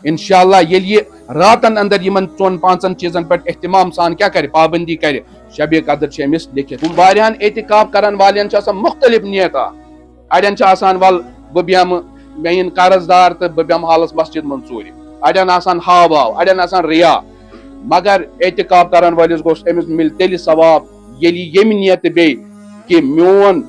انشاءاللہ ییٚلہِ یہِ راتن اندر یمن 4-5 چیزن پہ اہتمام سان کیا کرِ پابندی کرِ شب قدر چھ أمِس لیکھِتھ واریاہن اعتکاف کرن والین چھ آسان مختلف نیتہ اڑین چھ آسان ول بہٕ بیٚہمہٕ مےٚ یِن قرض دار تہٕ بہٕ بیٚہمہٕ حالس مسجد منٛز ژوٗرِ اڑین آسان ہاو باو اڑین آسان ریا مگر اعتکاف کرن وٲلِس گوٚژھ أمِس مِلہِ تیٚلہِ ثواب ییٚلہِ ییٚمہِ نیتہٕ بیٚیہِ کہ میون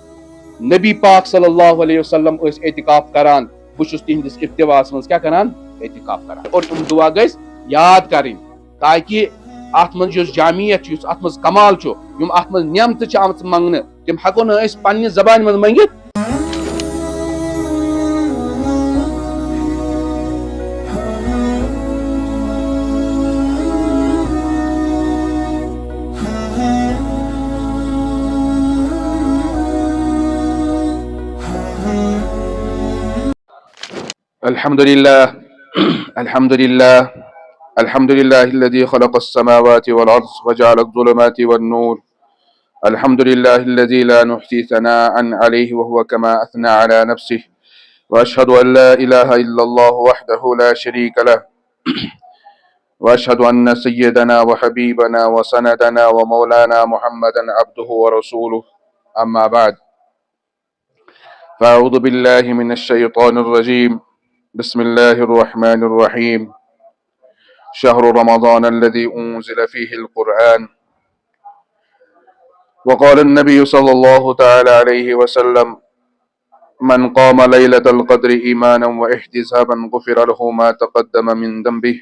نبی پاک صلی اللہ علیہ وسلم ٲسۍ اعتکاف کران بہٕ چھُس تِہنٛدِس افتِواہس منٛز کیٛاہ کران اعتکاف کران اور تِم دعا گژھِ یاد کرٕنۍ تاکہ اتھ منٛز یُس جامعیت چھُ یُس اتھ منٛز کمال چھُ یِم اتھ منٛز نعمتہٕ چھِ آمژٕ منٛگنہٕ تِم ہٮ۪کو نہٕ أسۍ پننہِ زبانہِ منٛز منٛگِتھ الحمد لله الحمد لله الحمد لله الذي خلق السماوات والأرض وجعل الظلمات والنور الحمد لله الذي لا نحصي ثناء عليه وهو كما أثنى على نفسه وأشهد أن لا إله إلا الله وحده لا شريك له وأشهد أن سيدنا وحبيبنا وسندنا ومولانا محمدا عبده ورسوله أما بعد فأعوذ بالله من الشيطان الرجيم بسم الله الرحمن الرحيم شهر رمضان الذي أنزل فيه القرآن وقال النبي صلى الله تعالى عليه وسلم من قام ليلة القدر إيمانا واحتسابا غفر له ما تقدم من ذنبه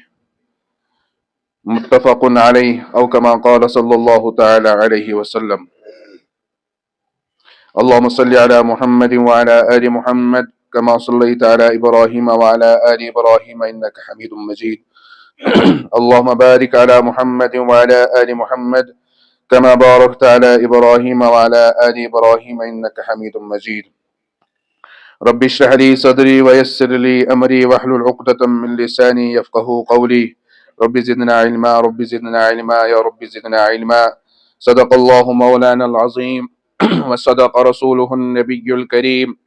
متفق عليه أو كما قال صلى الله تعالى عليه وسلم اللهم صل على محمد وعلى آل محمد كما صليت على إبراهيم وعلى آل إبراهيم إنك حميد مجيد اللهم بارك على محمد وعلى آل محمد كما باركت على إبراهيم وعلى آل إبراهيم إنك حميد مجيد رب اشرح لي صدري ويسر لي أمري واحلل عقدة من لساني يفقه قولي رب زدنا علما رب زدنا علما يا رب زدنا علما صدق الله مولانا العظيم وصدق رسوله النبي الكريم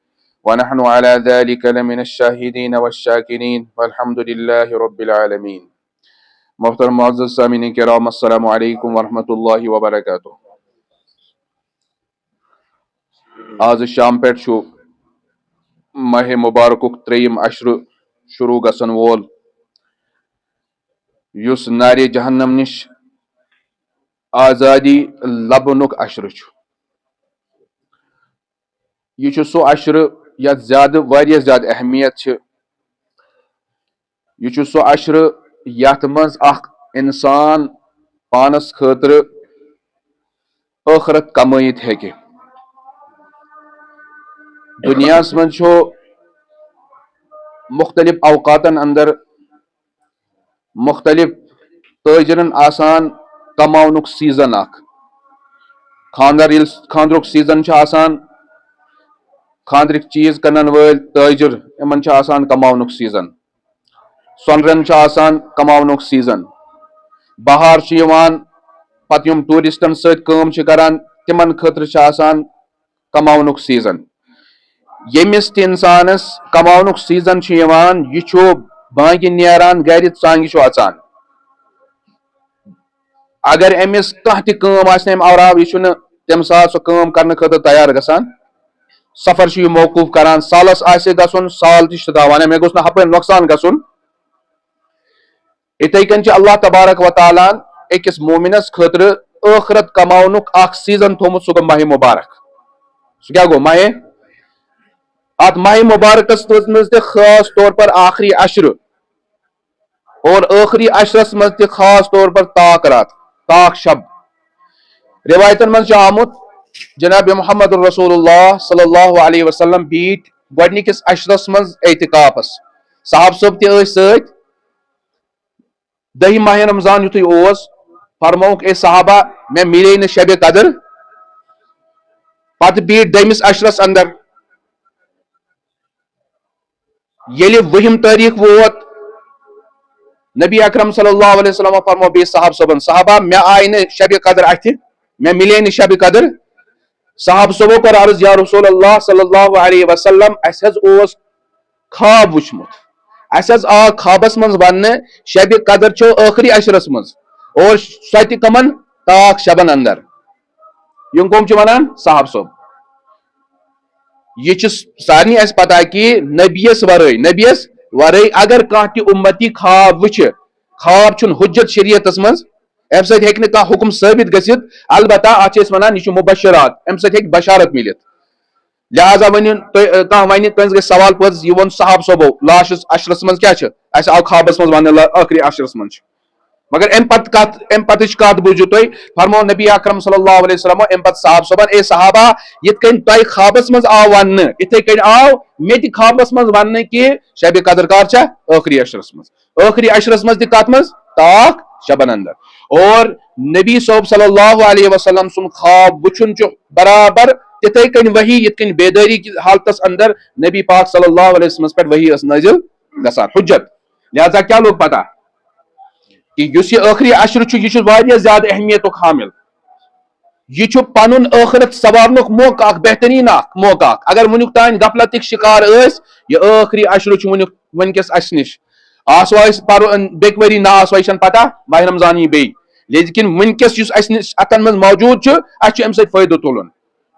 ونحن على ذلك لمن الشاهدين والشاكرين والحمد لله رب العالمين محترم معزز سامعین کرام السلام علیکم ورحمۃ اللہ وبرکاتہ آز شام پہ ماہ مبارک تریم عشر شروع گژھن وول یس نار جہنم نش آزادی لبنک عشر یہ سو عشر یتھ زیادہ واریاہ زیادہ اہمیت یہ سو عشر یتھ مز اخ انسان پانس خاطر ٲخرت کمائت ہیکہ دنیا من مختلف اوقاتن اندر مختلف تاجرن آسان کماونک سیزن اخ خاندرک سیزن آسان خاندرک چیز کنن ول تاجر ان آسان کماونک سیزن سونرن آسان کماونک سیزن بہار پتہ یم ٹورسٹن ست کام کران تمن خاطر آسان کماونک سیزن یمس تہ انسانس کماونک سیزن یہ بانگہ نیران گر ژانگہ اژان اگر امس کانٛہہ تہ کٲم آسہِ أمۍ علاوٕ یہ تمہ ساتہٕ سۄ کٲم کرنہٕ خٲطرٕ تیار گژھان سفر یہ موقوف کران سالس آسہِ گژھُن سال تہ دپان مےٚ گوٚژھ نہٕ ہپٲرۍ نۄقصان گژھُن اتھے کن اللہ تبارک و تعالیٰ أکِس مومنس خاطر ٲخرت کماونُک اکھ سیزن تھومُت سُہ گوٚو ماہ مبارک سُہ کیٛاہ گوٚو ات ماہ مبارکس منٛز تہِ خاص طور پر آخری عشر اور ٲخری عشرس منٛز تہِ خاص طور پر طاق رات طاق شب روایتن منٛز چھُ آمُت جناب محمد رسول اللہ صلی اللہ علیہ وسلم بیٖٹھۍ گۄڈنِکِس عشرس منٛز اعتکافس صحاب صٲب تہِ ٲسۍ سۭتۍ دہہِ ماہ رمضان یُتھُے اوس فرمووُکھ اے صحابہ مےٚ مِلے نہٕ شبِ قدر پتہٕ بیٖٹھۍ دٔیمِس عشرس اندر ییٚلہِ وُہِم تٲریٖخ ووت نبی اکرم صلی اللہ علیہ وسلم فرمو بیٚیہِ صحاب صٲبن صحابہ مےٚ آیہِ نہٕ شبِ قدر اتھِ مےٚ مِلے نہٕ شبِ قدر صحاب صٲبو کوٚر عرض یا رسول اللہ صلی اللہ علیہ وسلم اسہِ حظ اوس خواب وُچھمُت اس آ خوابس من ون شب قدر چھو ٲخری عشرس مز اور سہ تہ کمن طاق شبن اندر یم کم ونان صاحب صوب یہ سارنی اس پتہ کہ نبیس ورٲے اگر کانٛہہ تہِ امتی خواب وچھ خواب چھُنہٕ حجت شریعتس مز ام سۭتۍ ہیٚکہِ نہٕ کانٛہہ حکم ثٲبت گٔژھِتھ البتہ اتھ چھِ أسۍ ونان یہِ چھُ مبشرات ام سۭتۍ ہیٚکہِ بشارت ملتھ لہذا ونہِ کانٛہہ ونہِ کٲنٛسہِ گژھِ سوال پوٚز یہِ ووٚن صاحب صٲبو لاسٹس عشرس منٛز کیٛاہ چھِ اسہِ آو خوابس منٛز وننہٕ ٲخری عشرس منٛز چھِ مگر ام پتٕچ کتھ بوٗزِو تُہۍ فرمو نبی اکرم صلی اللہ علیہ وسلم ام پتہٕ صاحب صٲبن اے صحابہ یِتھ کٔنۍ تۄہہِ خوابس منٛز آو وننہٕ یِتھے کٔنۍ آو مےٚ تہِ خوابس منٛز وننہٕ کہ شبِ قدر کر چھےٚ ٲخری عشرس منٛز تہِ کتھ منٛز طاق شبن اندر اور نبی صٲب صلی اللہ علیہ وسلم سُنٛد خواب وٕچھُن چھُ برابر تِتھے کٔنۍ وحی یِتھ کٔنۍ بیدٲری کِس حالتس اندر نبی پاک صلی اللہ علیہ وسلمس پٮ۪ٹھ وحی ٲس نٲزِل گژھان حجت لہذا کیٛاہ لوٚگ پتہ کہ یُس یہ ٲخری عشر چھُ یہ چھُ واریاہ زیادٕ اہمیتُک حامل یہ چھُ پنُن ٲخرت سنوارنُک موقع اکھ بہترین اکھ موقع اکھ اگر ونیُک تانۍ غفلتٕکۍ شکار ٲسۍ یہ ٲخری عشر چھُ ونکس اسہِ نِش آسوا أسۍ پرو بیٚکہِ ؤری نہ آسوا یہِ چھنہٕ پتہ ماہ رمضان یی بیٚیہِ لیکن ونکس یُس اسہِ نِش اتن منٛز موجوٗد چھُ اسہِ چھُ امہِ سۭتۍ فٲیدٕ تُلُن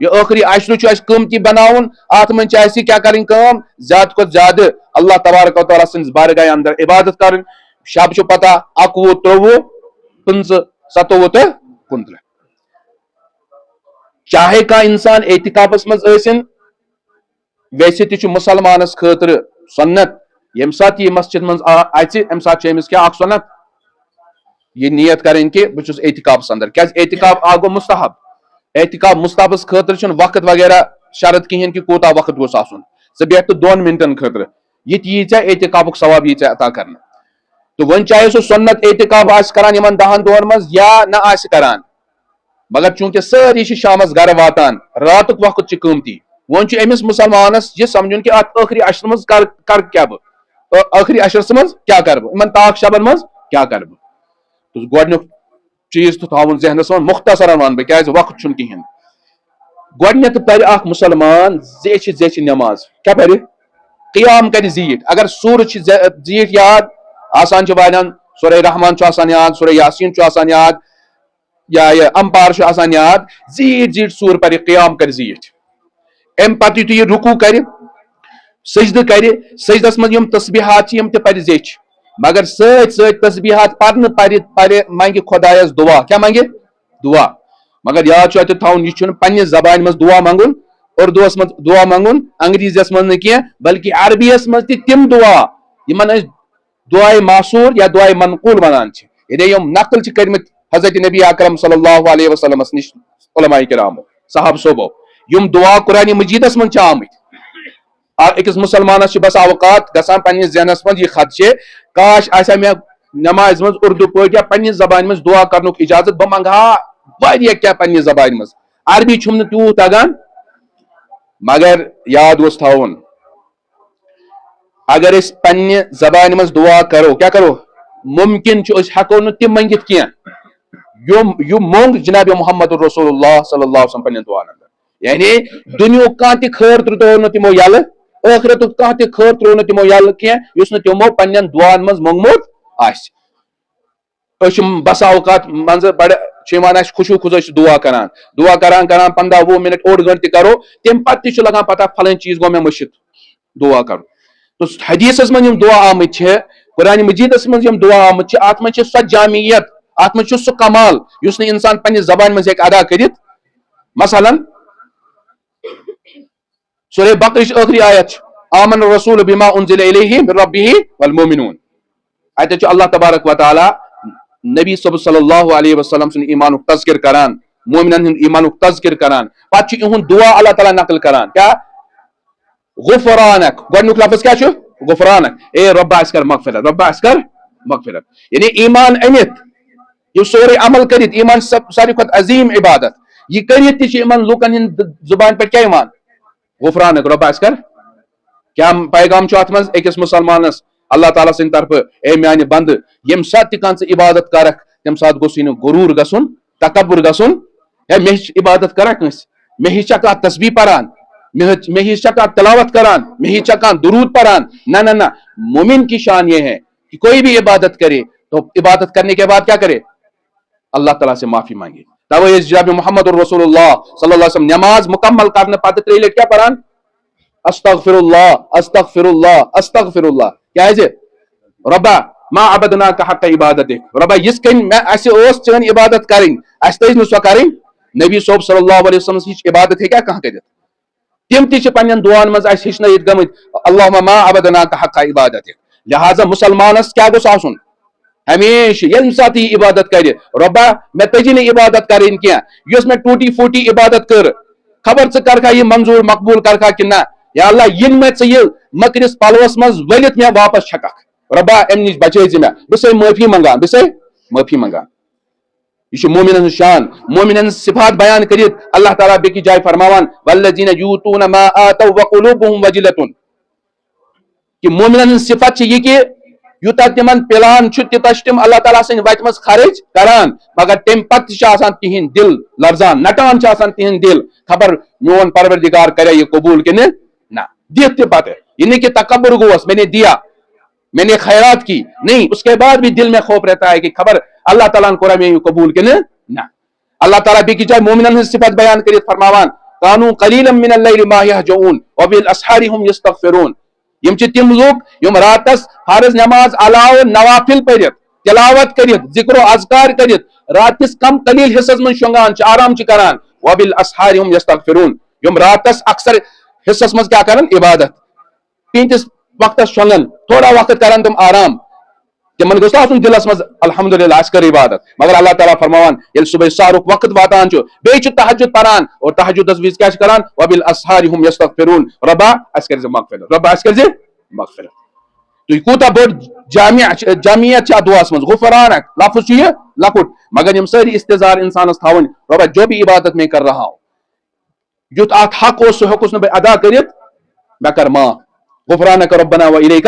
یہ ٲخری عشر چھُ اسہِ قۭمتی بناوُن اتھ منٛز چھِ اسہِ کیٛاہ کرٕنۍ کٲم زیادٕ کھۄتہٕ زیادٕ اللہ تبارک و تعالیٰ سٕنٛدِس بارگاہ اندر عبادت کرٕنۍ شب چھُ پتہ 21 23 25 27 تہٕ 29 چاہے کانٛہہ انسان اعتکافس منٛز ٲسِن ویسے تہِ چھُ مسلمانس خٲطرٕ سنت ییٚمہِ ساتہٕ یہِ مسجد منٛز اژِ امہِ ساتہٕ چھِ أمِس کیٛاہ اکھ سنت یہ نیت کرٕنۍ کہ بہٕ چھُس اعتکافس اندر کیٛازِ اعتکاف اکھ گوٚو مستحب اعتکاف مستحبس خٲطرٕ چھُنہٕ وقت وغیرہ شرط کہیٖنۍ کہ کوٗتاہ وقت گوٚژھ آسُن ژٕ بیٚہہ تہٕ 2 منٹن خٲطرٕ یہِ تہِ یی ژےٚ اعتکافُک ثواب یی ژےٚ عطا کرنہٕ تو وۄنۍ چاہے سُہ سنت اعتکاف آسہِ کران یِمن 10 دۄہن منٛز یا نہ آسہِ کران مگر چوٗنکہِ سٲری چھِ شامس گرٕ واتان راتُک وقت چھُ قۭمتی وۄنۍ چھُ أمِس مُسلمانس یہِ سمجھُن کہ اتھ ٲخری عشرس منٛز کر کیٛاہ بہٕ ٲخری عشرس منٛز کیٛاہ کرٕ بہٕ یِمن طاق شبن منٛز کیٛاہ کرٕ بہٕ تہٕ گۄڈنیُک چیٖز تہٕ تھاوُن ذہنس منٛز مختصرن ونہٕ بہٕ کیٛازِ وقت چھُنہٕ کِہینۍ گۄڈنیتھ پرِ اکھ مُسلمان زیچھِ نٮ۪ماز کیٛاہ پرِ قیام کرِ زیٖٹھ اگر سورٕ چھِ زیٖٹھ یاد آسان چھِ والٮ۪ن سورہ رحمان چھُ آسان یاد سورہ یاسیٖن چھُ آسان یاد یا یہ امپار چھُ آسان یاد زیٖٹھ سور پرِ قیام کرِ زیٖٹھ امہِ پتہٕ یُتھُے یہِ رُکوٗ کرِ سجدٕ کرِ سجدس منٛز یِم تسبیحات چھِ یِم تہِ پرِ زیچھِ مگر سۭتۍ سۭتۍ تسبیحات پرنہٕ پرِ منگہِ خۄدایس دعا کیٛاہ منگہِ دعا مگر یاد چھُ اتہِ تھاوُن یہِ چھُنہٕ پننہِ زبانہِ منٛز دعا منگُن اردوٗہس منٛز دعا منگُن انگریٖزیس منٛز نہٕ کینٛہہ بلکہِ عربیس منٛز تہِ تِم دعا یِمن أسۍ دعائے معصوٗر یا دعائے منقوٗل ونان چھِ یعنی یِم نقل چھِ کٔرمٕتۍ حضرت نبی اکرم صلی اللہ علیہ وسلمس نِش علماء کرامو صحاب صوبو یِم دعا قرآنِ مجیدس منٛز چھِ آمٕتۍ أکِس مُسلمانس چھِ بس اوقات گژھان پننِس ذہنس منٛز یہِ خدشے کاش آسہِ ہا مےٚ نمازِ منٛز اردو پٲٹھۍ یا پننہِ زبانہِ منٛز دعا کرنُک اجازت بہٕ منگہٕ ہا واریاہ کینٛہہ پننہِ زبانہِ منٛز عربی چھُم نہٕ تیوٗت تگان مگر یاد گوٚژھ تھاوُن اگر أسۍ پننہِ زبانہِ منٛز دعا کرو کیٛاہ کرو ممکن چھُ أسۍ ہٮ۪کو نہٕ تِم منٛگِتھ کینٛہہ یِم موٚنگ جناب محمد رسول اللہ صلی اللہ علیہ وسلم پننٮ۪ن دعاہن اندر یعنی دُنیہُک کانٛہہ تہِ خٲر ترٛوو نہٕ تِمو یلہٕ ٲخرتُک کانٛہہ تہِ خٲر ترٛوو نہٕ تِمو یلہٕ کینٛہہ یُس نہٕ تِمو پننٮ۪ن دعاہن منٛز موٚنگمُت آسہِ أسۍ چھِ بسا اوقات منٛزٕ بڑٕ چھِ یِوان اَسہِ خوشو خوش أسۍ چھِ دعا کران 15 20 منٹ اوٚڑ گٲنٹہٕ تہِ کرو تمہِ پتہٕ تہِ چھُ لگان پتہ پھلٲنۍ چیٖز گوٚو مےٚ مٔشِد دعا کرُن تہٕ حدیثس منٛز یِم دعا آمٕتۍ چھِ قرآنِ مجیدس منٛز یِم دعا آمٕتۍ چھِ اتھ منٛز چھِ سۄ جامعیت اتھ منٛز چھُ سُہ کمال یُس نہٕ انسان پننہِ زبانہِ منٛز ہیٚکہِ ادا کٔرِتھ مثلاً سورہ بقرٕچ ٲخری آیت چھِ آمن الرسول بما انزل الیہ من ربہ والمؤمنون اتہِ چھُ اللہ تبارک و تعالیٰ نبی صلی اللہ علیہ وسلم سُنٛد ایمانُک تذکر کران مومنن ہُنٛد ایمانُک تذکر کران پتہٕ چھُ یِہُنٛد دعا اللہ تعالیٰ نقل کران کیٛاہ غفرانک گۄڈنیُک لفظ کیٛاہ چھُ غفرانک اے رۄبا اَسہِ کر مغفرت رۄبا اَسہِ کر مغفرت یعنی ایمان أنِتھ یہِ سورُے عمل کٔرِتھ ایمان ساروی کھۄتہٕ عظیٖم عبادت یہِ کٔرِتھ تہِ چھِ یِمن لُکن ہٕنٛدِ زُبانہِ پٮ۪ٹھ کیٛاہ یِوان غفرانک رۄبا اَسہِ کر کیٛاہ پیغام چھُ اتھ منٛز أکِس مُسلمانس اللہ تعالیٰ سٕنٛدِ طرفہٕ اے میانہِ بنٛدٕ ییٚمہِ ساتہٕ تہِ کانٛہہ ژٕ عبادت کرکھ تمہِ ساتہٕ گوٚژھُے نہٕ غروٗر گژھُن تکبر گژھُن ہے مےٚ ہِش عبادت کرا کٲنٛسہِ مےٚ ہِش چھا کانٛہہ تسبیح پران میں ہی چکان تلاوت کران، میں ہی چکان درود پڑھان، نہ مومن کی شان یہ ہے کہ کوئی بھی عبادت کرے تو عبادت کرنے کے بعد کیا کرے؟ اللہ تعالیٰ سے معافی مانگے. توے جناب محمد رسول اللہ صلی اللہ علیہ وسلم نماز مکمل کرنے پتہ ترے لٹ کیا پڑھان؟ استغفر اللہ استغفر اللہ استغفر اللہ. کیا ربا ما عبدناک حق عبادتک، ربا یس کن میں اسے اوس چن عبادت کریں اس تج نہ سو کریں. نبی صوب صلی اللہ علیہ وسلم ہچ عبادت ہے کیا کہاں کرت؟ تم تہ پنن دعان مز اس ہچنائیت گمت اللہم ما عبدناک حق عبادتک. لہذا مسلمانس کیا گوس آسن ہمیشہ یم سات یہ عبادت کر ربا میں تجی نے عبادت کریں کی یس میں ٹوٹی پھوٹی عبادت کر خبر ژٕ کرکھا یہ منظور مقبول کرکھا کہ نہ یا اللہ ین میں ژٕ یہ مکرس پلوس مز ولت میں واپس چھکک ربا ام نش بچے میں بس معافی منگان بس معافی منگان. یہ مومنن شان مومنن صفات بیان کرت اللہ تعالیٰ بیکی جائے فرماوان والذین یؤتون ما آتوا وقلوبهم وجلۃ کہ مومنن صفت یہ کہ یوتا تمن پلان تیوتا تم اللہ تعالیٰ سن وتہ مز خرچ کران مگر تم پتہ تہند دل لرزان نٹان تہند دل خبر میون پروردگار کرے یہ قبول کہ نہ دت تہ پتہ یہ نہیں کہ تکبر گوس میں نے دیا میں نے خیرات کی نہیں اس کے بعد بھی دل میں خوف رہتا ہے کہ خبر اللہ تعالیٰ نے میں یہ قبول کہ نہ. اللہ تعالیٰ بھی کی جائے مومنن صفت بیان کرت فرماوان کانوا قلیلا من اللیل ما یہجعون وبالاسحار هم یستغفرون. یم چھ تم لوگ یم راتس فرض نماز علاوہ نوافل پڑھت تلاوت کرت ذکر و اذکار کرت رات کس کم قلیل حصص من شونگان چھ آرام چھ کران وبالاسحار هم یستغفرون. یم راتس اکثر حصص من کیا کرن عبادت پینتس وقت شونگن تھوڑا وقت کرن تم آرام تمن گوس آسن دلس مز الحمدللہ اس کر عبادت مگر اللہ تعالیٰ فرماوان یل صبح سارک وقت واتان چھ بیچ تہجد پران اور تہجد وز کیا کران وبالاسحار هم یستغفرون ربا اس کر مغفرت ربا اس کر مغفرت. تو کوتا بڑ جامعیت چھ دعاس مز غفرانک لفظ چھ یہ لکٹ مگر یم ساری استظار انسانس تھاون ربا جو بھی عبادت میں کر رہا ہوں یوت ات حق اس حقوق نے ادا کرت میں کر معاف غفرانک ربنا و الیک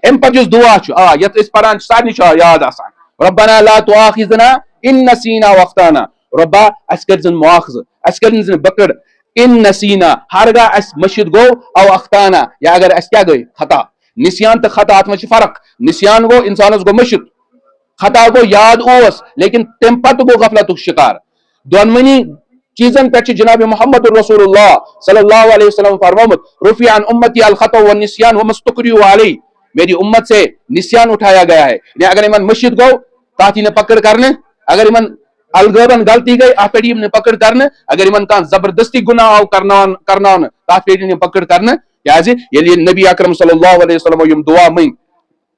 ام پہ دعا یت اس پران سارے یاد آسان ربنا لا تؤاخذنا ان نسینا واخطانا. ربا اس کر زن مؤاخذہ اس کر زن بکڑ ان نسینا ہرگاہ اس مشید گو او اخطانا یا اگر اس کیا گئی خطا نسیان تو خطا ات میں فرق نسیان گو انسانس گو مشید خطا گو یاد اوس لیکن تم پتہ گو غفلت شکار. دونونی چیزن پہ جناب محمد رسول اللہ صلی اللہ علیہ وسلم فرموت رفع عن امتی الخطا والنسیان وما استکرہوا علیہ. میری امت سے نسیان اٹھایا گیا ہے یعنی اگر ایمن مشید گو تاتی نے پکڑ کرنے اگر ایمن الغبن غلطی گئی آپ پیڑی نے پکڑ کرنے اگر ایمن کان زبردستی گناہ آو کرنا آپ پیڑی نے پکڑ کرنے کیازِ یلی نبی اکرم صلی اللہ علیہ وسلم یم دعا من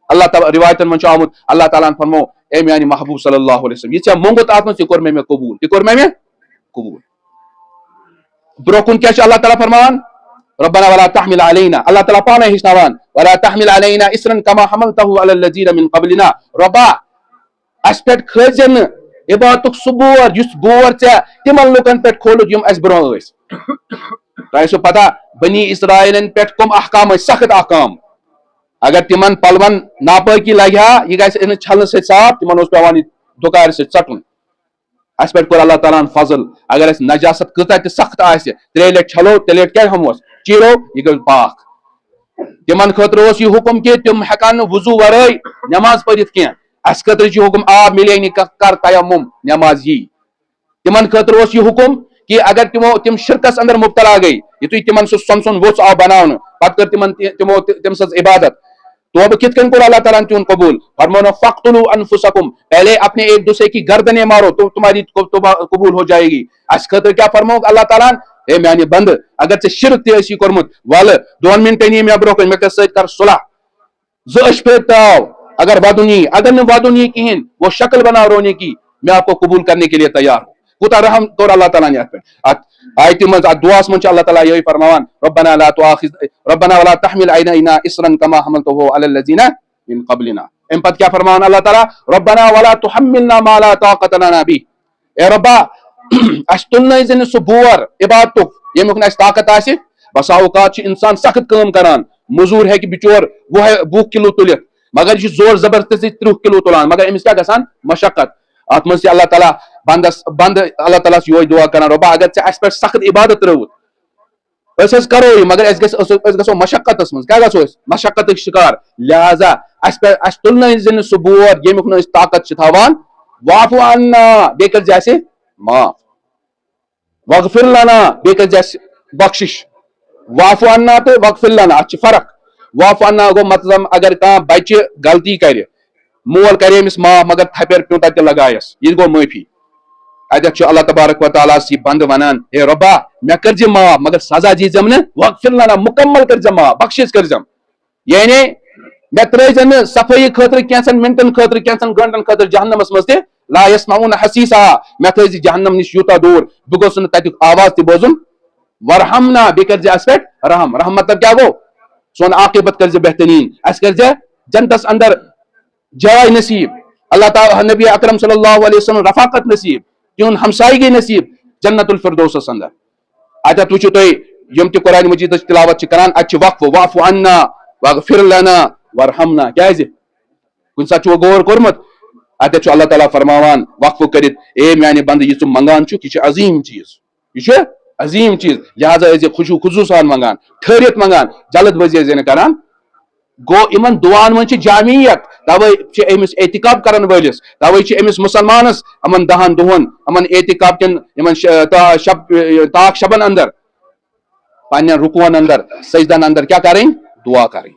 اللہ تعالیٰ روایتن من آمد اللہ تعالیٰ فرمو اے میانی محبوب صلی اللہ علیہ وسلم یہ مونگت آتمت یہ کور میں قبول یہ کور میں قبول. بروکن کیا اللہ تعالیٰ فرمان ربنا ولا تحمل علينا اللہ تعالیٰ پانا ہشناوان ولا تحمل علينا اسرا كما حملته على الذين من قبلنا. ربا اس پہ کھزن عبادتک سہ بور یس بور ژےٚ تمن لوکن پہ کھولت یم اس برو اس. تۄہہِ چھو پتہ بنی اسرائیلن پہ کم احکام سخت احکام اگر تمن پلون ناپاکی لگہ یہ گھس چھلنہ سۭتۍ صاف تمن اوس پیوان دُکارِ سۭتۍ ژٹُن. اس پہ کور اللہ تعالیٰ فضل اگر اس نجاست کۭژاہ تہِ سخت آسہِ ترٛیٚیہِ لٹہِ چھلو تیٚلہِ لٹہِ کیٛاہ ہموس چیٖرو یہ گٔے پاک. تمن خاطر اوس یہ حکم کہ تم ہیکان نہٕ وضو ورٲے نماز پٔرِتھ کینٛہہ اس خاطر یہ حکم آب ملے نہٕ کر تیمم نماز یی. تمن خاطر اوس یہ حکم کہ اگر تم شرکس اندر مبتلا گئی یتھُے تمن سُہ سۄن ووٚژھ آو بناونہٕ پتہٕ کٔر تمو تم سٕنٛز عبادت توبہ کت کن کور اللہ تعالیٰ نے تون قبول فرمانا فقتلوا انفسکم پہلے اپنے ایک دوسرے کی گردنیں مارو تو تمہاری توبہ قبول ہو جائے گی. اس خاطر کیا فرماؤ اللہ تعالیٰ اے میانی بند اگر ژےٚ شرک تہِ ٲسی کوٚرمُت ول 2 منٹن یی مےٚ برونٛہہ کن مےٚ سۭتۍ کر صلح زٕ پھر تاو اگر ودُن یی اگر نہٕ ودُن یی کہین وہ شکل بناو رونے کی میں آپ کو قبول کرنے کے لیے تیار ہوں. کوتاہ رحم کوٚر اللہ تعالیٰ نے اتھ پٮ۪ٹھ. اتھ آیتہِ منٛز اتھ دعاس منٛز چھُ اللہ تعالیٰ یہے فرماوان ربنا لا تؤاخذ ربنا ولا تحمل علينا اسرا كما حملته على الذين من قبلنا. ام پت کیا فرمان اللہ تعالیٰ ربنا ولا تحملنا ما لا طاقت لنا به. اے ربا اس تُلنٲیزِ نہٕ سُہ بور عبادتُک ییٚمیُک نہٕ اَسہِ طاقت آسہِ. بسا اوقات چھُ انسان سخت کٲم کران مزور ہیٚکہِ بچور 20 کلو تُلِتھ مگر یہ چھُ زور زبردستی 30 کلو تُلان مگر أمِس کیٛاہ گژھان مشقت. اتھ منٛز چھِ اللہ تعالیٰ بند اللہ تعالیٰ یہے دعا کران ربا اگر ژےٚ اسہِ پٮ۪ٹھ سخت عبادت ترٲوٕتھ اس کرو یہ مگر گھو مشقت من کیا گھو مشقت شکار لہذا اس تلن سہ بور یمیک نہ طاقت تھاوان واعفو عنا بیٚیہِ کٔرزِ اسہِ معاف واغفر لنا بیٚیہِ کٔرزِ اسہِ بخشش واعفو عنا تو واغفر لنا اتھ فرق واعفو عنا گو مطلب اگر کانٛہہ بچہ غلطی کرِ مول کرِ أمِس معاف مگر تھپٮ۪ر پیوٚن تتہِ لگایس یہ گو معافی اتھ اللہ تبارک و تعالیٰ سی بند ونان اے رۄبا مےٚ کٔرزِ معاف مگر سزا دیٖزٮ۪م نہٕ واغفر لنا مکمل کٔرزٮ۪م معاف بخشش کٔرزٮ۪م یعنی مےٚ ترٛٲیزٮ۪م نہٕ صفٲیی خٲطرٕ کینٛژن منٹن خٲطرٕ کینٛژن گنٹن خٲطرٕ جہنمس منٛز تہِ لا یسمعون حسیسا مےٚ تھٲیزِ جہنم نش یوٗتاہ دوٗر بہٕ گوٚژھ نہٕ تتیُک آواز تہِ بوزُن ورحمنا بیٚیہِ کٔرزِ اسہِ پٮ۪ٹھ رحم رحم مطلب کیٛاہ گوٚو سون عاقبت کٔرزِ بہتریٖن اسہِ کٔرزِ جنتس اندر جاے نصیب اللہ تعالیٰ نبی اکرم صلی اللہ علیہ وسلم رفاقت نصیب تہنٛد ہمسایگی نصیب جنت الفردوسس اندر اتھ وٕچھِو تُہۍ یم تہِ قرآن مجیدٕچ تلاوت چھِ کران اتہِ چھِ وقف واعفو عنا واغفر لنا ورحمنا کیازِ کُنہِ ساتہٕ چھُو غور کوٚرمُت اتھ چھُ اللہ تعالیٰ فرماوان وقف کٔرِتھ اے میانہِ بندٕ یہِ ژٕ منگان چھُکھ یہِ چھُ عظیٖم چیٖز یہ چھُ عظیٖم چیٖز لہذا ٲسۍ خوشو خضوٗ سان منگان ٹھہرِتھ منگان جلد بٲزی ٲسۍ نہٕ کران گو یمن دعان من جامعیت توے امس احتکاب کرن ولس توے امس مسلمانس امن 10 دہن امن احتکاب کن یمن تاک شبن اندر پنن رکوعن اندر سجدن اندر کیا کریں دعا کریں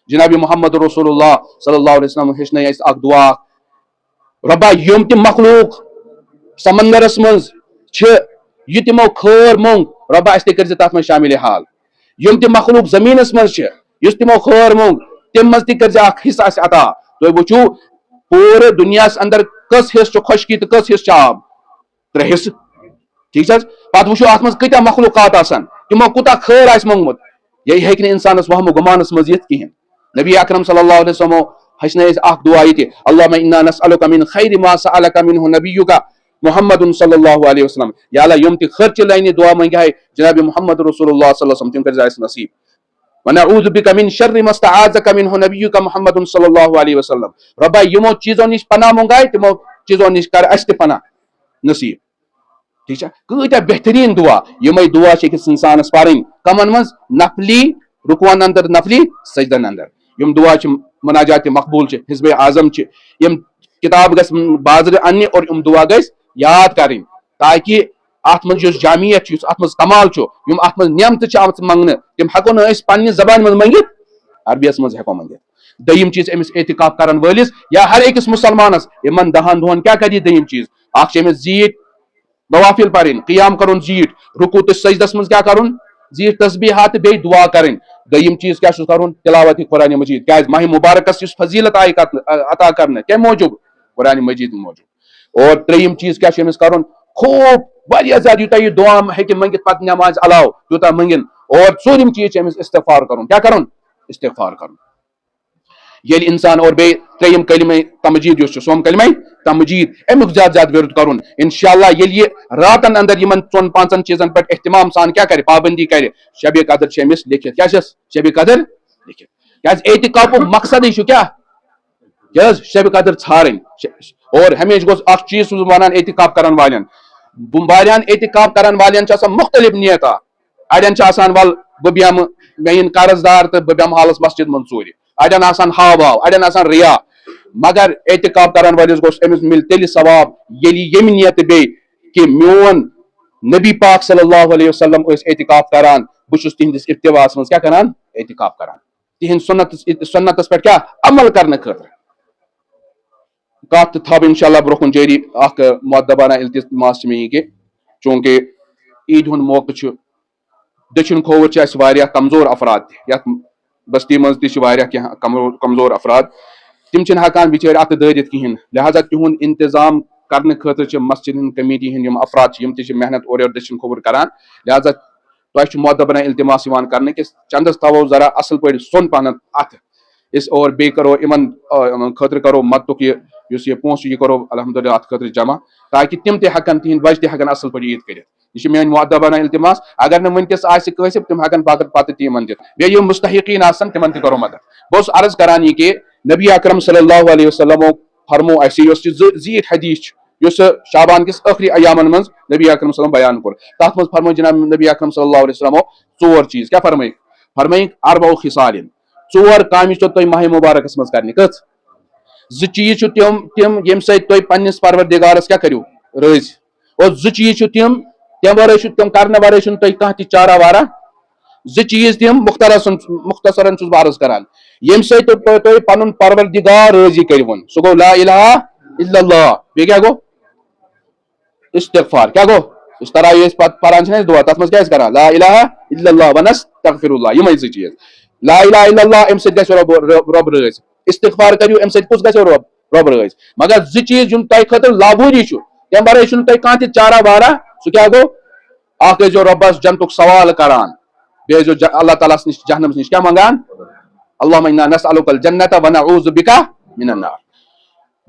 جناب محمد رسول اللہ صلی اللہ علیہ وسلم ہچن اس اک دعا ربا یم تم مخلوق سمندرس مز یہ تمو خیر مونگ ربا اس تہ تات من شامل حال یم تم مخلوق زمینس مز یس تمو خیر مونگ تم مز تہ اخ حصہ اس عطا تُہۍ وٕچھِو پوٗرٕ دُنیاہس اندر کٔژ حصہٕ چھُ خۄشکی تہٕ کٔژ حصہٕ چھُ آب 3 حصہٕ ٹھیٖک چھِ حظ پتہٕ وٕچھِو اتھ منٛز کۭتیاہ مخلوقات آسان تِمو کوٗتاہ خٲر آسہِ منٛگمُت یہِ ہیٚکہِ نہٕ انسانس وہمہٕ گُمانس منٛز یِتھ کِہیٖنۍ نبی اکرم صلی اللہ علیہ وسلم ہچنٲے أسۍ اکھ دعا یہِ تہِ اللہُمَّ اِنَّا نَسْأَلُكَ مِن خَيْرِ مَا سَأَلَكَ مِنْهُ نَبِيُّكَ محمد صلی اللہ علیہ وسلم یا اللہ یم تہِ خرچہِ لانہِ دعا منٛگہِ ہے جناب محمد رسول اللہ صلی اللہ علیہ وسلم تِم کٔرزِ اَسہِ نصیٖب وَنَعُوذُ بِكَ مِن شَرِّ مَا اسْتَعَاذَكَ مِنْهُ نَبِيُّكَ محمد صلی اللہ علیہ وسلم رۄبا یِمو چیٖزو نِش پناہ منٛگاے تِمو چیٖزو نِش کر اَسہِ تہِ پناہ نصیٖب ٹھیٖک چھا کۭتیاہ بہتریٖن دعا یِمے دعا چھِ أکِس اِنسانس پرٕنۍ کمن منٛز نفلی رُکوعن اندر نفلی سجدن اندر یم دعا چھِ مناجات مقبوٗل چھِ حزب اعظم چھِ یم کتاب گژھِ بازرٕ اننہِ اور یم دعا گژھِ یاد کرٕنۍ تاکہِ اتھ منٛز یُس جامعیت چھُ یُس اتھ منٛز کمال چھُ یم اتھ منٛز نعمتہٕ چھِ آمژٕ منٛگنہٕ تِم ہٮ۪کو نہٕ أسۍ پننہِ زبانہِ منٛز منٛگِتھ عربیس منٛز ہٮ۪کو منٛگِتھ دوٚیِم چیٖز أمِس احتکاب کرن وٲلِس یا ہر أکِس مسلمانس یِمن 10 دۄہن کیاہ کرِ یہِ دوٚیِم چیٖز اکھ چھِ أمِس زیٖٹھ نوافل پرٕنۍ قیام کرُن زیٖٹھ رُکوٗع تہٕ سجدس منٛز کیاہ کرُن زیٖٹھ تسبیحات تہٕ بیٚیہِ دعا کرٕنۍ دوٚیِم چیٖز کیاہ چھُس کرُن تلاوت قرآن مجیٖد کیازِ ماہ مبارکس یُس فضیلت آیہِ عطا کرنہٕ کمہِ موٗجوٗب قرآن مجیٖد موٗجوٗب اور ترٛیٚیِم چیٖز کیاہ چھُ أمِس کرُن خوب واریاہ زیادٕ یوٗتاہ یہِ دعا ہیٚکہِ منٛگِتھ پتہٕ نٮ۪مازِ علاوٕ تیوٗتاہ منٛگِن اور ژوٗرِم چیٖز چھُ أمِس استغفار کرُن کیاہ کرُن استغفار کرُن ییٚلہِ انسان اور بیٚیہِ ترٛیٚیِم کلمے تمجیٖد یُس چھُ سون کلمے تمجیٖد امیُک زیادٕ زیادٕ ورد کرُن انشاء اللہ ییٚلہِ یہِ راتن اندر یِمن 4-5 چیٖزن پٮ۪ٹھ احتمام سان کیاہ کرِ پابندی کرِ شبِ قدر چھِ أمِس لیکھِتھ کیاہ چھس شبِ قدر لیکھِتھ کیازِ احتکابُک مقصدٕے چھُ کیاہ کیٛاہ حظ شبِ قدر ژھارٕنۍ اور ہمیشہِ گوٚژھ اکھ چیٖز چھُس بہٕ ونان احتکاب کرن والٮ۪ن واریاہن احتکاب کرن والٮ۪ن چھِ آسان مختلف نیتا اڑٮ۪ن چھِ آسان ول بہٕ بیٚہمہٕ مےٚ یِن قرض دار تہٕ بہٕ بیٚہمہٕ حالس مسجد منٛز ژوٗرِ اڑٮ۪ن آسان ہاو اڑٮ۪ن آسان ریا مگر احتکاب کرن وٲلِس گوٚژھ أمِس مِلہِ تیٚلہِ ثواب ییٚلہِ ییٚمہِ نیتہٕ بیٚیہِ کہِ میون نبی پاک صلی اللہ علیہ وسلم ٲسۍ احتکاب کران بہٕ چھُس تِہنٛدِس اتباعس منٛز کیاہ کران احتکاب کران تِہنٛدِ سُنتس پٮ۪ٹھ کیاہ عمل کرنہٕ خٲطرٕ کتھ تہٕ تھاو انشاء اللہ برونٛہہ کُن جٲری اکھ مؤدبانہ التماس چھِ مےٚ یہِ کہِ چوٗنٛکہِ عیٖد ہُنٛد موقعہٕ چھُ دٔچھُن کھووُر چھِ اسہِ واریاہ کمزور افراد تہِ یتھ بستی منٛز تہِ چھِ واریاہ کینٛہہ کمزور افراد تِم چھِنہٕ ہٮ۪کان بِچٲرۍ اتھٕ دٲرِتھ کِہینۍ لہٰذا تِہُنٛد انتظام کرنہٕ خٲطرٕ چھِ مسجد ہٕنٛدۍ کمیٹی ہٕنٛدۍ یِم افراد چھِ یِم تہِ چھِ محنت اورٕ یورٕ دٔچھُن کھووُر کران لہٰذا تۄہہِ چھُ مؤدبانہ التماس یِوان کرنہٕ کہِ چندس تھاوو ذرا اصل پٲٹھۍ سوٚن پہنتھ اتھٕ أسۍ اور بیٚیہِ کرو یِمن خٲطرٕ کرو مدتُک یُس یہِ پونٛسہٕ چھُ یہِ کرو الحمدللہ اتھ خٲطرٕ جمع تاکہِ تِم تہِ ہٮ۪کن تِہنٛدۍ بچہِ تہِ ہٮ۪کن اصل پٲٹھۍ عیٖد کٔرِتھ یہِ چھِ میٲنۍ مؤدبانہ التماس اگر نہٕ ؤنکیٚس آسہِ کٲنٛسہِ تِم ہٮ۪کن پتہٕ تہِ یِمن دِتھ بیٚیہِ یِم مستحقیٖن آسن تِمن تہِ کرو مدد بہٕ اوسُس عرض کران یہِ کہِ نبی اکرم صلی اللہ علیہ وسلمو فرمو اسہِ یۄس یہِ زیٖٹھ حدیٖث چھِ یس شعبان کس ٲخری ایامن منٛز نبی اکرم صلی اللہ علیہ وسلم بیان کوٚر تتھ منٛز فرمٲے جناب نبی اکرم صلی اللہ علیہ وسلمو ژور چیٖز کیٛاہ فرمٲیِکھ اربع خصالن ژور کامہِ چھو تۄہہِ ماہِ مبارکس منٛز کرنہِ کٔژ زٕ چیٖز چھِ تِم ییٚمہِ سۭتۍ تُہۍ پننِس پروردگارس کیٛاہ کٔرِو رٲضۍ اور زٕ چیٖز چھِ تِم تمہِ ورٲے چھُ تِم کرنہٕ ورٲے چھُنہٕ تۄہہِ کانٛہہ تہِ چارہ وارہ زٕ چیٖز تِم مختصرن چھُس بہٕ عرض کران ییٚمہِ سۭتۍ تُہۍ پنُن پروردگار رٲضی کٔرۍہُن سُہ گوٚو لا الہ الا اللہ بیٚیہِ کیٛاہ گوٚو استغفار کیٛاہ گوٚو یُس تراویح أسۍ پتہٕ پران چھِنہ أسۍ دعا تتھ منٛز کیٛاہ ٲسۍ کران لا الہ الا اللہ ونستغفر اللہ یِمے زٕ چیٖز لا الہ الا اللہ امہِ سۭتۍ گژھِ رۄب رٲضۍ استغفار کٔرِو امہِ سۭتۍ کُس گژھِ رۄب رٲضۍ مگر زٕ چیٖز یِم تۄہہِ خٲطرٕ لابوٗری چھُ تمہِ ورٲے چھُنہٕ تۄہہِ کانٛہہ تہِ چارہ وارہ سُہ کیٛاہ گوٚو اکھ ٲسۍزیو رۄبس جنتُک سوال کران بیٚیہِ ٲسۍزیو اللہ تعالیٰ ہس نِش جہنمس نِش کیٛاہ منگان اللہُمَّ اِنَّا نَسْأَلُكَ الْجَنَّةَ وَنَعُوذُ بِكَ مِنَ النَّارِ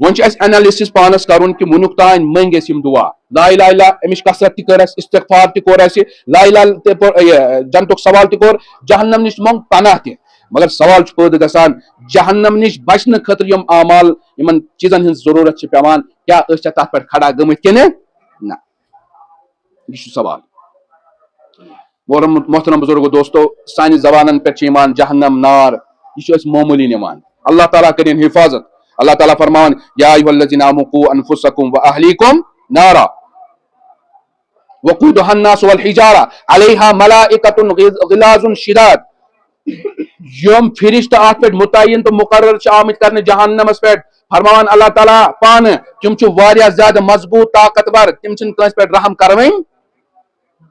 وۄنۍ چھُ اَسہِ اینالِسِس پانس کرُن کہِ وُنیُک تانۍ منگۍ أسۍ یِم دعا لا الہ الا امِچ کثرت تہِ کٔر اَسہِ استغفار تہِ کوٚر اَسہِ لا الہ تہِ پوٚر جنتُک سوال تہِ کوٚر جہنم نِش منٛگ پناہ تہِ مگر سوال چھُ پٲدٕ گژھان جہنم نِش بچنہٕ خٲطرٕ یِم اعمال یِمن چیٖزن ہٕنٛز ضروٗرت چھِ پیوان کیٛاہ أسۍ چھا تتھ پٮ۪ٹھ کھڑا گٔمٕتۍ کِنہٕ نہ یہ سوال محترم بزرگو دوستو سانہِ زبانن پٮ۪ٹھ چھِ یِوان جہنم نار یہ چھُ أسۍ معموٗلی نِوان اللہ تعالیٰ کٔرِنۍ حفاظت اللہ تعالیٰ فرماوان یا ایھا الذین آمنوا قوا انفسکم واہلیکم نارا وقودھا الناس والحجارہ علیہا ملائکۃ غلاظ شداد یِم فرشتہٕ اتھ پٮ۪ٹھ متعین تہٕ مقرر چھِ آمٕتۍ کرنہٕ جہنمس پٮ۪ٹھ فرماوان اللہ تعالیٰ پانہٕ تِم چھِ واریاہ زیادٕ مضبوٗط طاقتور تِم چھِنہٕ کٲنٛسہِ پٮ۪ٹھ رحم کروٕنۍ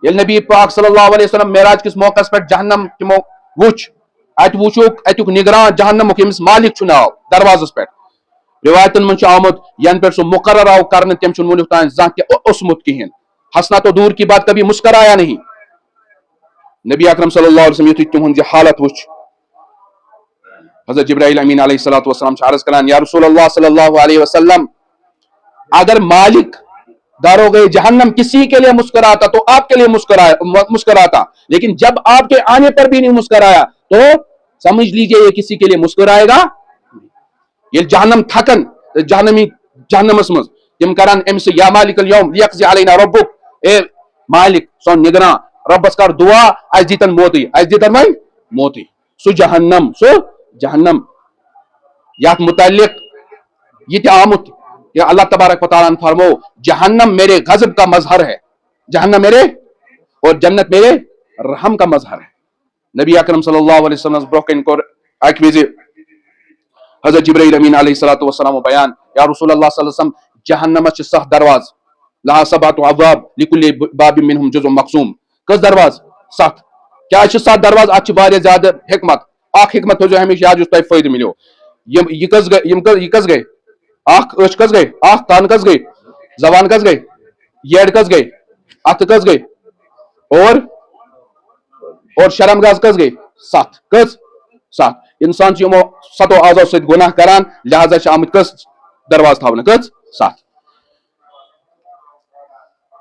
ییٚلہِ نبی پاک صلی اللہ علیہ وسلم معراج کِس موقعس پٮ۪ٹھ جہنم تِمو وُچھ اتہِ وُچھُکھ اتیُک نگران جہنمُک ییٚمِس مالک چھُ ناو دروازس پٮ۪ٹھ روایتن منٛز چھُ آمُت ینہٕ پٮ۪ٹھ سُہ مقرر آو کرنہٕ تٔمۍ چھُنہٕ وُنیُک تانۍ زانٛہہ تہِ اوسمُت کِہینۍ ہنسنا تو دور کی بات کبھی مسکرایا نہیں نبی اکرم صلی اللہ علیہ وسلم یُتھُے تِہُنٛد یہِ حالت وُچھ حضرت جبرائیل امین علیہ الصلوۃ والسلام چھِ عرض کران یا رسول اللہ صلی اللہ علیہ وسلم اگر مالک داروغ جہنم کسی کے لیے مسکراتا تو آپ کے لیے مسکراتا لیکن جب آپ کے آنے پر بھی نہیں مسکرایا تو سمجھ لیجئے یہ کسی کے لیے مسکرائے گا یہ جہنم تھکن جہنمس منٛز تِم کران أمِس یا مالک اليوم لیقضی علینا ربک اے مالک سون نگراں رۄبس کر دعا اَسہِ دیٖتن موتٕے اَسہِ دیٖتن وۄنۍ موتٕے سُہ جہنم یتھ متعلق یہ تہِ آمُت کہ اللہ تبارک و تعالیٰ نے فرمو جہنم میرے غضب کا مظہر ہے جہنم میرے اور جنت میرے رحم کا مظہر ہے نبی اکرم صلی اللہ علیہ وسلم برونٛہہ کنہِ کوٚر اکہِ وِزِ حضرت جبرائیل امین علیہ الصلوۃ والسلام بیان یا رسول اللہ صلی اللہ علیہ وسلم جہنمس چھِ 7 دروازٕ لہا 7 ابواب لکل باب منہم جزء مقسوم کٔژ دروازٕ 7 کیٛازِ چھِ 7 دروازٕ اتھ چھِ واریاہ زیادٕ حکمت اکھ حکمت تھٲیزیو ہمیشہ یاد یُس تۄہہِ فٲیدٕ مِلیو یہِ کٔژ گٔے اکھ أچھ کٔژ گٔے اکھ کان کٔژ گٔے زبان کٔژ گٔے یڈ کٔژ گٔے اتھٕ کٔژ گٔے اور شرمگاز کٔژ گٔے 7 انسان چھُ یِمو 7 اعضاء سۭتۍ گۄناہ کران لہذا چھِ آمٕتۍ کٔژ دروازٕ تھاونہٕ کٔژ 7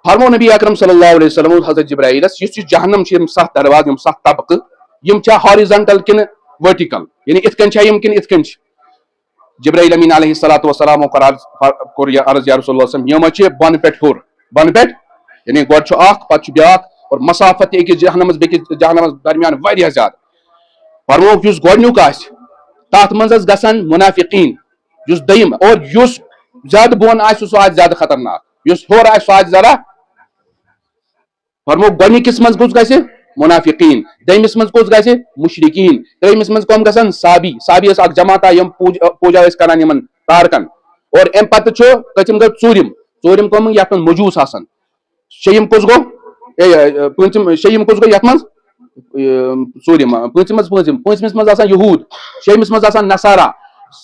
فرمو نبی اکرم صلی اللہ علیہ وسلم حضرت جبرائیلس یُس یہِ جہنم چھِ یِم 7 دروازٕ یِم 7 طبقہٕ یِم چھا ہارِزنٹل کِنہٕ ورٹیکل یعنی یِتھ کٔنۍ چھا یِم کِنہٕ یِتھ کٔنۍ چھِ جبرائیل امین علیہ الصلوۃ والسلام کوٚر یہِ عرض یا رسول اللہ صلی اللہ علیہ وسلم یِم چھِ بۄنہٕ پٮ۪ٹھ ہیوٚر بۄنہٕ پٮ۪ٹھ یعنی گۄڈٕ چھُ اکھ پتہٕ چھُ بیاکھ اور مسافت تہِ أکِس جہنمس بیٚکِس جہنمس درمیان واریاہ زیادٕ فرموکھ یُس گۄڈٕنیُک آسہِ تتھ منٛز حظ گژھن منافقیٖن یُس دوٚیِم اور یُس زیادٕ بۄن آسہِ سُہ آسہِ زیادٕ خطرناک یُس ہیوٚر آسہِ سُہ آسہِ ذرا فرموکھ گۄڈٕنِکِس منٛز کُس گژھِ منافقیٖن دوٚیمِس منٛز کُس گژھِ مُشرِکیٖن ترٛیٚیمِس منٛز کٕم گژھن صابی ٲس اکھ جماعتا یِم پوٗجا ٲسۍ کران یِمن تارکن اور امہِ پتہٕ چھُ کٔژِم گوٚو ژوٗرِم کٕم یتھ منٛز موجوٗس آسان شیٚیِم کُس گوٚو شیٚیِم کُس گوٚو یتھ منٛز ژوٗرِم پٲنٛژمِس منٛز آسان یہوٗد شیٚیمِس منٛز آسان نصارا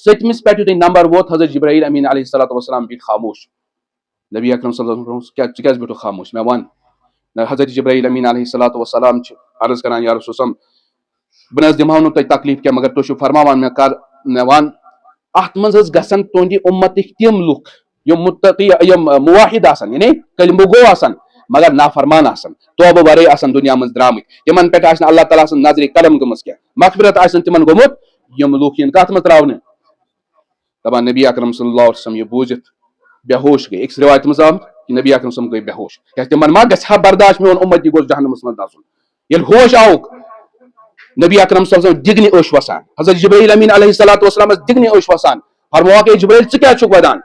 7مِس پٮ۪ٹھ یُتھُے نمبر ووت حضرت جبرائیل امین علیہ الصلوۃ والسلام بیٖٹھ خاموش نبی اکرم صلی اللہ علیہ وسلم ژٕ کیٛازِ بیٖٹھُکھ خاموش مےٚ وَن حضرت جبرائیل امین علیہ الصلوۃ والسلام چھِ عرض کران یا رسول اللہ بہٕ نہ حظ دِمہو نہٕ تۄہہِ تکلیٖف کینٛہہ مگر تُہۍ چھِو فرماوان مےٚ وَن اتھ منٛز حظ گژھن تُہنٛدِ اُمتٕکۍ تِم لُکھ یِم مُواحِد آسن یعنی کلمہٕ گوٚو آسن مگر نافرمان آسن توبہٕ ورٲے آسن دُنیا منٛز درٛامٕتۍ تِمن پٮ۪ٹھ آسہِ نہٕ اللہ تعالیٰ سٕنٛز نظرِ قلم گٔمٕژ کینٛہہ مغفرت آسن تِمن گوٚمُت یِم لُکھ یِن کتھ منٛز تراونہٕ دپان نبی اکرم صلی اللہ علیہ وسلم یہِ بوٗزِتھ بے ہوش گئی ایک روایت مز آمت کہ نبی اکرم صلی اللہ علیہ وسلم گئی بے ہوش کہ تمن ما گژھِ برداشت میون امتی گوٚژھ جہنمس منٛز نژُن ییٚلہِ ہوش آوُکھ نبی اکرم صلی اللہ علیہ وسلم دگنہِ ٲسۍ وسان حضرت جبرائیل امین علیہ الصلوۃ والسلام دگنہِ ٲسۍ وسان فرمووکھ اے جبرائیل ژٕ کیٛاہ چھُکھ ودان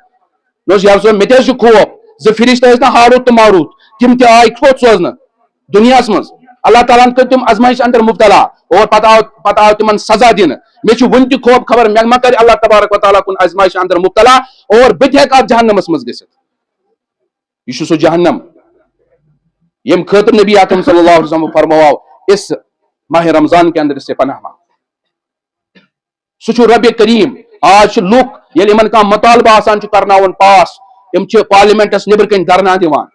مےٚ اوس یا رسول مےٚ تہِ حظ چھُ خوف زٕ فرشتہٕ ٲسۍ نا ہاروت تہٕ ماروت تِم تہِ آیہِ تھوٚد سوزنہٕ دُنیاہس منٛز اللہ تعالیٰ ہن کٔرۍ تِم ازمٲیش اندر مبتلا اور پتہٕ آو تِمن سزا دِنہٕ مےٚ چھُ وُنہِ تہِ خوف خبر مےٚ ما کرِ اللہ تبارک و تعالیٰ کُن ازمٲیش اندر مبتلا اور بہٕ تہِ ہیٚکہٕ اتھ جہنمس منٛز گٔژھِتھ یہ چھُ سُہ جہنم یم خاطر نبی اکرم صلی اللہ علیہ وسلم فرماو اس ماہ رمضان کے اندر اس سے پناہ مانگ سُہ چھُ رب کریم آج چھِ لُکھ ییٚلہِ یِمن کانٛہہ مطالبہٕ آسان چھُ کرناوُن پاس یِم چھِ پارلِمنٹس نیبرٕ کنۍ دھرنا دِوان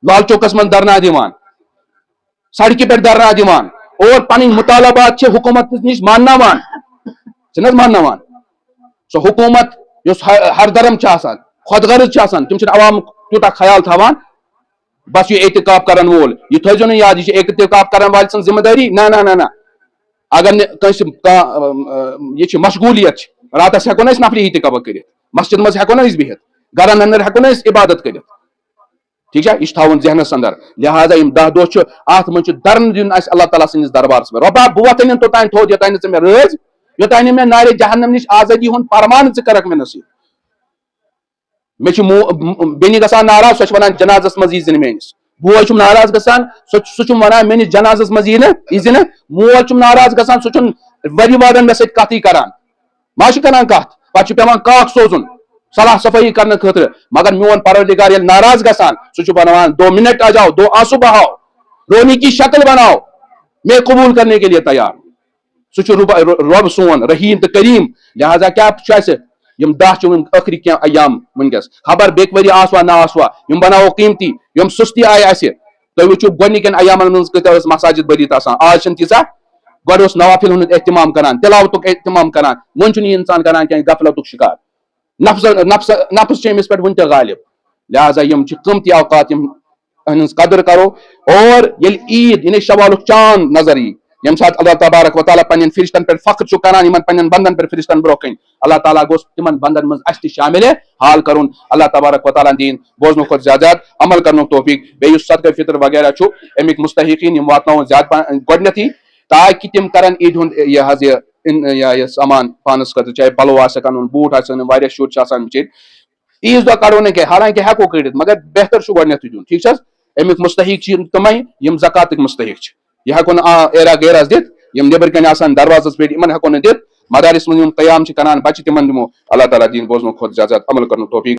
لال چوکس منٛز دھرنا دِوان سڑکہِ پٮ۪ٹھ دھرنا دِوان اور پنٕنۍ مطالبات چھِ حکوٗمت نِش مانناوان چھِنہٕ حظ مانناوان سۄ حکوٗمت یۄس ہردرم چھِ آسان خۄد غرض چھِ آسان تِم چھِنہٕ عوامُک تیوٗتاہ خیال تھاوان بس یہ احتکاب کرن وول یہ تھٲیزیو نہٕ یاد یہ احتکاب کرن والہِ سٕنٛز ذمہ دٲری نہ اگر کٲنٛسہِ یہ چھِ مشغولیت راتس ہیٚکو نہٕ أسۍ نفری احتکاب کٔرِتھ مسجد منٛز ہیٚکو نہٕ أسۍ بِہِتھ گرن اندر ہیٚکو نہٕ أسۍ عبادت کٔرِتھ ٹھیک چھا یہ چھُ تھاوُن ذہنس اندر لہٰذا یم 10 دۄہ چھِ اتھ منٛز چھُ درن دیُن اسہِ اللہ تعالیٰ سٕنٛدِس دربارس منٛز رۄبا بہٕ وۄتھے نہٕ توٚتانۍ تھوٚد یوٚتانۍ نہٕ ژٕ مےٚ رٲزۍ یوٚتانۍ نہٕ مےٚ نارِ جہنم نِش آزٲدی ہُنٛد فرمان ژٕ کَرکھ مےٚ نصیٖب مےٚ چھِ بیٚنہِ گژھان ناراض سۄ چھِ ونان جنازس منٛز یی زِ میٲنِس بوے چھُم ناراض گژھان سُہ چھُم ونان میٲنِس جنازس منٛز یی زِ نہٕ مول چھُم ناراض گژھان سُہ چھُنہٕ ؤری وادن مےٚ سۭتۍ کتھٕے کران ما چھُ کران کتھ پتہٕ چھُ پیوان کاکھ سوزُن صلاح صفٲیی کرنہٕ خٲطرٕ مگر میون پروردگار ییٚلہِ ناراض گژھان سُہ چھُ بناوان 2 منٹ آ جاؤ 2 آنسو بہاؤ رونی کی شکل بناؤ میں قبول کرنے کے لیے تیار سُہ چھُ رۄب سون رحیٖم تہٕ کریٖم لہٰذا کیاہ چھُ اسہِ یم 10 چھِ وُنہِ ٲخری کینٛہہ ایام ونکیٚس خبر بیٚکہِ ؤری آسوا نہ آسوا یم بناوو قیمتی یم سُستی آیہِ اسہِ تُہۍ وٕچھِو گۄڈنِکٮ۪ن ایامن منٛز کۭتیاہ ٲس مساجد بٔرِتھ آسان آز چھنہٕ تیٖژاہ گۄڈٕ اوس نوافل ہُنٛد اہتمام کران تلاوتُک اہتمام کران وۄنۍ چھُنہٕ یہِ انسان کران کینٛہہ غفلتُک شِکار نفس چھِ أمِس پٮ۪ٹھ وُنہِ تہِ غالب لہٰذا یم چھِ قۭمتی اوقات یم ہٕنٛز قدر کرو اور ییٚلہِ عیٖد یعنی شوالُک چاند نظر یی ییٚمہِ ساتہٕ اللہ تبارک و تعالیٰ پنٕنٮ۪ن فرشتن پٮ۪ٹھ فخر چھُ کران یِمن پنٕنٮ۪ن بندن پٮ۪ٹھ فرشتن برونٛہہ کنۍ اللہ تعالیٰ گوٚژھ تِمن بندن منٛز اسہِ تہِ شامِل حال کرُن اللہ تبارک و تعالیٰ دِیِن بوزنہٕ کھۄتہٕ زیادٕ زیادٕ عمل کرنُک توفیق بیٚیہِ یُس صدقہ فطر وغیرہ چھُ امیِکۍ مستحقیٖن یِم واتناوُن زیادٕ پہن گۄڈنیتھٕے تاکہِ تِم کرن عیٖدِ ہُنٛد یہِ حظ یہِ سامان پانس خٲطرٕ چاہے پلو آسٮ۪کھ اَنُن بوٗٹھ آسہِ اَنُن واریاہ شُرۍ چھِ آسان بِچٲرۍ عیٖذ دۄہ کڑو نہٕ کینٛہہ حالانکہِ ہیٚکو کٔڑِتھ مگر بہتر چھُ گۄڈنیتھٕے دیُن ٹھیٖک چھِ حظ امیُک مستحق چھِ تِمے یِم زکاتٕکۍ مستحق چھِ یہِ ہیٚکو نہٕ ایرا گیراز دِتھ یم نیبر کنۍ آسان دروازس پٮ۪ٹھ یِمن ہیٚکو نہٕ دِتھ مدارس منٛز یِم قیام چھِ کران بچہِ تِمن دِمو اللہ تعالیٰ دِیِن بوزنہٕ کھۄتہٕ زیادٕ زیادٕ عمل کرنُک توفیق